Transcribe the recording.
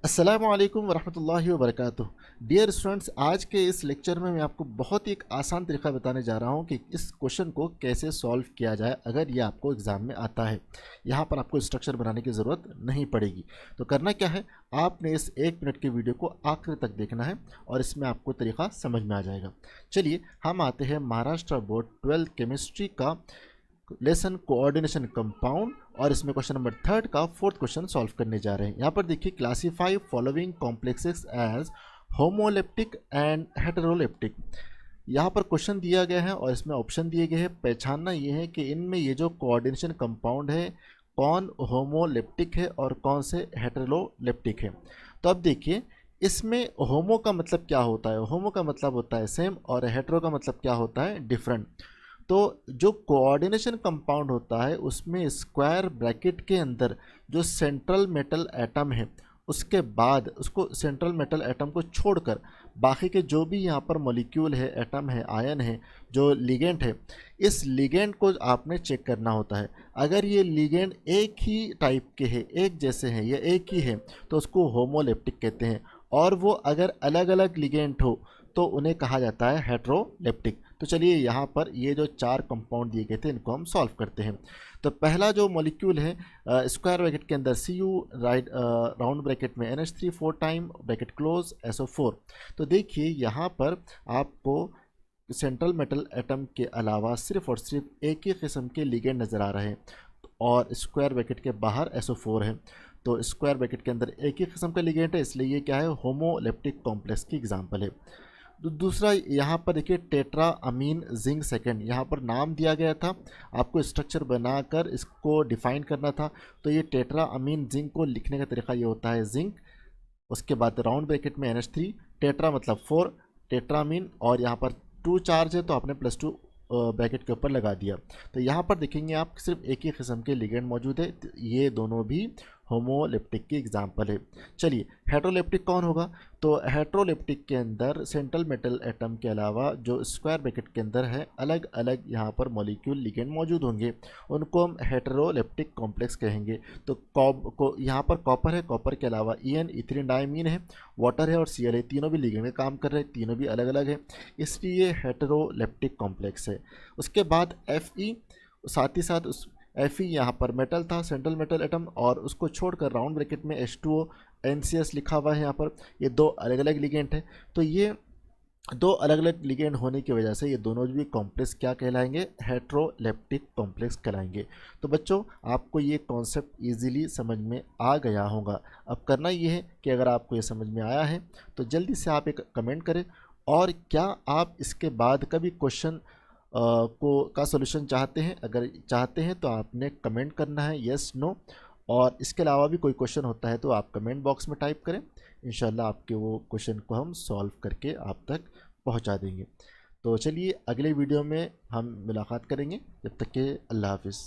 अस्सलामु अलैकुम वरहमतुल्लाहि वबरकातुह। डियर स्टूडेंट्स, आज के इस लेक्चर में मैं आपको बहुत ही एक आसान तरीका बताने जा रहा हूं कि इस क्वेश्चन को कैसे सॉल्व किया जाए अगर ये आपको एग्ज़ाम में आता है। यहाँ पर आपको स्ट्रक्चर बनाने की ज़रूरत नहीं पड़ेगी। तो करना क्या है, आपने इस 1 मिनट के वीडियो को आखिर तक देखना है और इसमें आपको तरीका समझ में आ जाएगा। चलिए हम आते हैं महाराष्ट्र बोर्ड 12th केमिस्ट्री का लेसन कोऑर्डिनेशन कंपाउंड और इसमें क्वेश्चन नंबर 3 का 4th क्वेश्चन सॉल्व करने जा रहे हैं। यहाँ पर देखिए, classify following complexes as homoleptic and heteroleptic. यहाँ पर क्वेश्चन दिया गया है और इसमें ऑप्शन दिए गए हैं। पहचानना ये है कि इनमें ये जो कोऑर्डिनेशन कंपाउंड है कौन होमोलेप्टिक है और कौन से हेटेरोलेप्टिक है। तो अब देखिए, इसमें होमो का मतलब क्या होता है। होमो का मतलब होता है सेम और हेटेरो का मतलब क्या होता है, डिफरेंट। तो जो कोऑर्डिनेशन कंपाउंड होता है उसमें स्क्वायर ब्रैकेट के अंदर जो सेंट्रल मेटल एटम है उसके बाद उसको सेंट्रल मेटल एटम को छोड़कर बाकी के जो भी यहाँ पर मॉलिक्यूल है, एटम है, आयन है, जो लिगेंड है, इस लिगेंड को आपने चेक करना होता है। अगर ये लिगेंड एक ही टाइप के हैं, एक जैसे हैं या एक ही है, तो उसको होमोलेप्टिक कहते हैं। और वो अगर अलग अलग लिगेंड हो तो उन्हें कहा जाता है हेट्रोलेप्टिक। तो चलिए यहाँ पर ये जो 4 कंपाउंड दिए गए थे इनको हम सॉल्व करते हैं। तो पहला जो मॉलिक्यूल है, स्क्वायर ब्रैकेट के अंदर Cu, राइट राउंड ब्रैकेट में NH3 4 time, bracket close SO4। तो देखिए यहाँ पर आपको सेंट्रल मेटल एटम के अलावा सिर्फ और सिर्फ एक ही किस्म के लिगेंड नज़र आ रहे हैं और स्क्वायर ब्रैकेट के बाहर SO4 है। तो स्क्वायर ब्रैकेट के अंदर एक ही किस्म का लिगेंड है, इसलिए ये क्या है, होमोलेप्टिक कॉम्प्लेक्स की एग्जांपल है। दूसरा यहाँ पर देखिए, टेट्रा अमीन जिंक सेकेंड, यहाँ पर नाम दिया गया था, आपको स्ट्रक्चर बनाकर इसको डिफाइन करना था। तो ये टेट्रा अमीन जिंक को लिखने का तरीका ये होता है जिंक, उसके बाद राउंड ब्रैकेट में NH3, टेट्रा मतलब 4, टेट्रामीन, और यहाँ पर 2 चार्ज है तो आपने +2 ब्रैकेट के ऊपर लगा दिया। तो यहाँ पर देखेंगे आप सिर्फ एक ही किस्म के लिगेंड मौजूद है, तो ये दोनों भी होमोलेप्टिक की एग्जांपल है। चलिए हेट्रोलेप्टिक कौन होगा। तो हेट्रोलेप्टिक के अंदर सेंट्रल मेटल एटम के अलावा जो स्क्वायर ब्रैकेट के अंदर है अलग अलग यहाँ पर मॉलिक्यूल लिगेंड मौजूद होंगे, उनको हम हेटेरोलेप्टिक कॉम्प्लेक्स कहेंगे। तो यहाँ पर कॉपर है, कॉपर के अलावा EN इथीन डायमीन है, वाटर है और Cl है, तीनों भी लिगेंड में काम कर रहे हैं, तीनों भी अलग अलग है, इसलिए हेटेरोलेप्टिक कॉम्प्लेक्स है। उसके बाद Fe, साथ ही साथ उस Fe यहाँ पर मेटल था, सेंट्रल मेटल एटम, और उसको छोड़कर राउंड ब्रैकेट में H2O NCS लिखा हुआ है। यहाँ पर ये 2 अलग अलग लिगेंड है। तो ये 2 अलग अलग लिगेंड होने की वजह से ये दोनों भी कॉम्प्लेक्स क्या कहलाएंगे, हेट्रोलेप्टिक कॉम्प्लेक्स कहलाएंगे। तो बच्चों, आपको ये कॉन्सेप्ट इजीली समझ में आ गया होगा। अब करना ये है कि अगर आपको ये समझ में आया है तो जल्दी से आप एक कमेंट करें, और क्या आप इसके बाद कभी क्वेश्चन का सॉल्यूशन चाहते हैं। अगर चाहते हैं तो आपने कमेंट करना है यस नो, और इसके अलावा भी कोई क्वेश्चन होता है तो आप कमेंट बॉक्स में टाइप करें, इंशाल्लाह आपके वो क्वेश्चन को हम सॉल्व करके आप तक पहुंचा देंगे। तो चलिए अगले वीडियो में हम मुलाकात करेंगे, जब तक के अल्लाह हाफिज़।